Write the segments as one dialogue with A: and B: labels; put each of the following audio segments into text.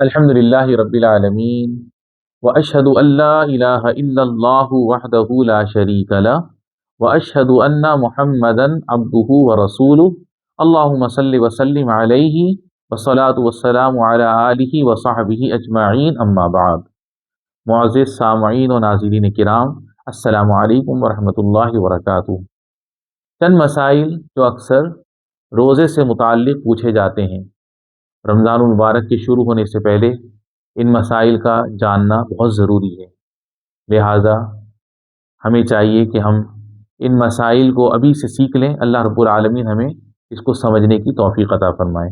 A: الحمد للہ رب العالمین واشهد ان لا الہ الا اللہ وحدہ لا شریک لہ واشهد ان محمدا عبدہ ورسولہ اللہم صل وسلم علیہ والصلاة والسلام علی آلہ وصحبہ اجمعین اما بعد۔ معزز سامعین و ناظرین کرام، السلام علیکم ورحمۃ اللہ وبرکاتہ۔ چند مسائل جو اکثر روزے سے متعلق پوچھے جاتے ہیں، رمضان المبارک کے شروع ہونے سے پہلے ان مسائل کا جاننا بہت ضروری ہے، لہٰذا ہمیں چاہیے کہ ہم ان مسائل کو ابھی سے سیکھ لیں۔ اللہ رب العالمین ہمیں اس کو سمجھنے کی توفیق عطا فرمائے۔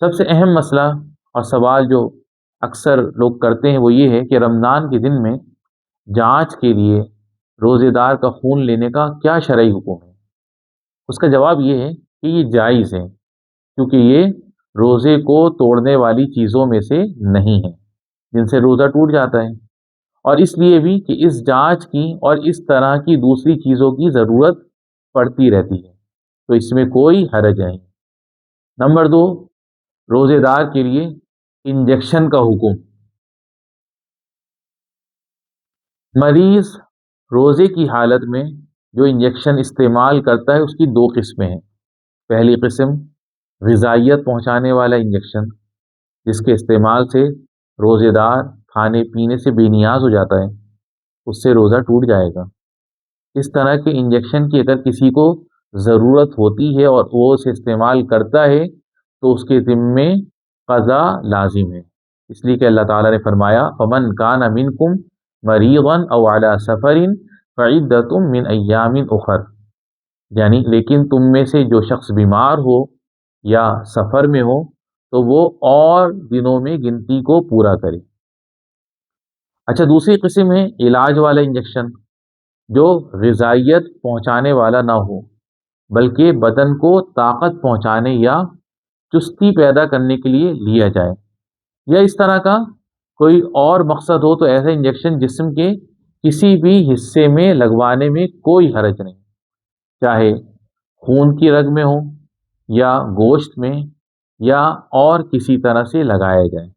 A: سب سے اہم مسئلہ اور سوال جو اکثر لوگ کرتے ہیں وہ یہ ہے کہ رمضان کے دن میں جانچ کے لیے روزے دار کا خون لینے کا کیا شرعی حکم ہے؟ اس کا جواب یہ ہے کہ یہ جائز ہے، کیونکہ یہ روزے کو توڑنے والی چیزوں میں سے نہیں ہے جن سے روزہ ٹوٹ جاتا ہے، اور اس لیے بھی کہ اس جانچ کی اور اس طرح کی دوسری چیزوں کی ضرورت پڑتی رہتی ہے، تو اس میں کوئی حرج نہیں۔ نمبر 2، روزے دار کے لیے انجیکشن کا حکم۔ مریض روزے کی حالت میں جو انجیکشن استعمال کرتا ہے اس کی دو قسمیں ہیں۔ پہلی قسم غذائیت پہنچانے والا انجیکشن، جس کے استعمال سے روزے دار کھانے پینے سے بے نیاز ہو جاتا ہے، اس سے روزہ ٹوٹ جائے گا۔ اس طرح کے انجیکشن کی اگر کسی کو ضرورت ہوتی ہے اور وہ اسے استعمال کرتا ہے تو اس کے ذمے قضا لازم ہے، اس لیے کہ اللہ تعالیٰ نے فرمایا فَمَنْ كَانَ مِنْكُمْ مَرِيضًا أَوْ عَلَى سَفَرٍ فَعِدَّةٌ مِّنْ أَيَّامٍ أُخَرَ، یعنی لیکن تم میں سے جو شخص بیمار ہو یا سفر میں ہو تو وہ اور دنوں میں گنتی کو پورا کرے۔ اچھا، دوسری قسم ہے علاج والا انجیکشن، جو غذائیت پہنچانے والا نہ ہو بلکہ بدن کو طاقت پہنچانے یا چستی پیدا کرنے کے لیے لیا جائے، یا اس طرح کا کوئی اور مقصد ہو تو ایسا انجیکشن جسم کے کسی بھی حصے میں لگوانے میں کوئی حرج نہیں، چاہے خون کی رگ میں ہو یا گوشت میں یا اور کسی طرح سے لگایا جائے۔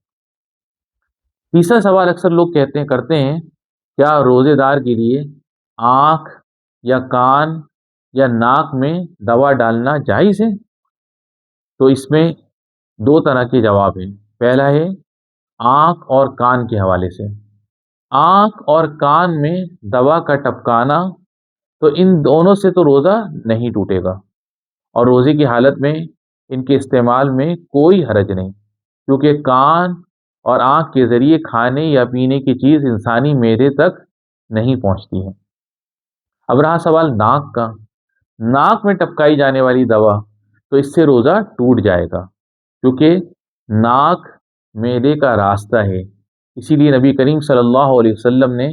A: تیسرا سوال اکثر لوگ کرتے ہیں کیا روزے دار کے لیے آنکھ یا کان یا ناک میں دوا ڈالنا جائز ہے؟ تو اس میں دو طرح کے جواب ہیں۔ پہلا ہے آنکھ اور کان کے حوالے سے۔ آنکھ اور کان میں دوا کا ٹپکانا تو ان دونوں سے تو روزہ نہیں ٹوٹے گا، اور روزے کی حالت میں ان کے استعمال میں کوئی حرج نہیں، کیونکہ کان اور آنکھ کے ذریعے کھانے یا پینے کی چیز انسانی معدے تک نہیں پہنچتی ہے۔ اب رہا سوال ناک کا۔ ناک میں ٹپکائی جانے والی دوا تو اس سے روزہ ٹوٹ جائے گا، کیونکہ ناک معدے کا راستہ ہے، اسی لیے نبی کریم صلی اللہ علیہ وسلم نے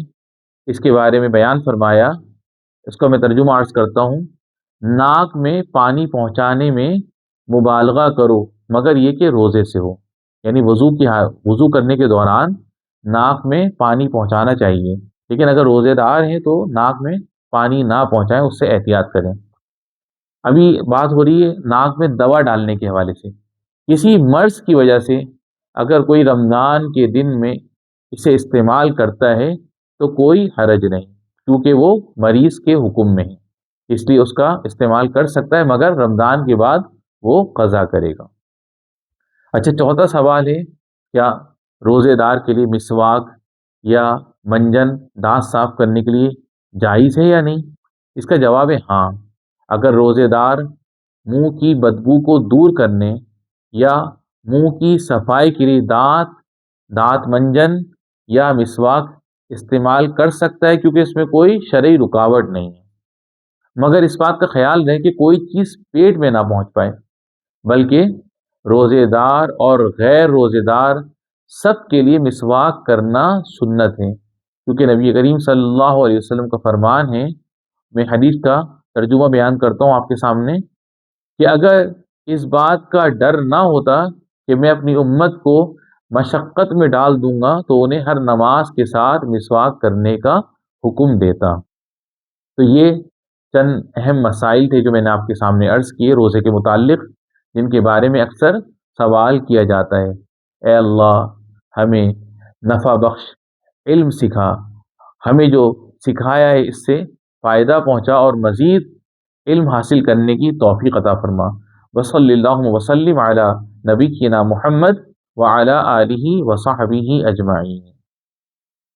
A: اس کے بارے میں بیان فرمایا۔ اس کو میں ترجمہ عرض کرتا ہوں: ناک میں پانی پہنچانے میں مبالغہ کرو مگر یہ کہ روزے سے ہو، یعنی وضو کرنے کے دوران ناک میں پانی پہنچانا چاہیے، لیکن اگر روزے دار ہیں تو ناک میں پانی نہ پہنچائیں، اس سے احتیاط کریں۔ ابھی بات ہو رہی ہے ناک میں دوا ڈالنے کے حوالے سے۔ کسی مرض کی وجہ سے اگر کوئی رمضان کے دن میں اسے استعمال کرتا ہے تو کوئی حرج نہیں، کیونکہ وہ مریض کے حکم میں ہے، اس لیے اس کا استعمال کر سکتا ہے، مگر رمضان کے بعد وہ قضا کرے گا۔ اچھا، چوتھا سوال ہے کیا روزے دار کے لیے مسواک یا منجن دانت صاف کرنے کے لیے جائز ہے یا نہیں؟ اس کا جواب ہے ہاں۔ اگر روزے دار منہ کی بدبو کو دور کرنے یا منہ کی صفائی کے لیے دانت منجن یا مسواک استعمال کر سکتا ہے، کیونکہ اس میں کوئی شرعی رکاوٹ نہیں ہے، مگر اس بات کا خیال رہے کہ کوئی چیز پیٹ میں نہ پہنچ پائے، بلکہ روزے دار اور غیر روزے دار سب کے لیے مسواک کرنا سنت ہے، کیونکہ نبی کریم صلی اللہ علیہ وسلم کا فرمان ہے۔ میں حدیث کا ترجمہ بیان کرتا ہوں آپ کے سامنے کہ اگر اس بات کا ڈر نہ ہوتا کہ میں اپنی امت کو مشقت میں ڈال دوں گا تو انہیں ہر نماز کے ساتھ مسواک کرنے کا حکم دیتا۔ تو یہ چند اہم مسائل تھے جو میں نے آپ کے سامنے عرض کیے روزے کے متعلق، جن کے بارے میں اکثر سوال کیا جاتا ہے۔ اے اللہ، ہمیں نفع بخش علم سکھا، ہمیں جو سکھایا ہے اس سے فائدہ پہنچا، اور مزید علم حاصل کرنے کی توفیق عطا فرما۔ وصلی اللہ وسلم علی نبینا محمد وعلی آلہ وصحبہ اجمعین۔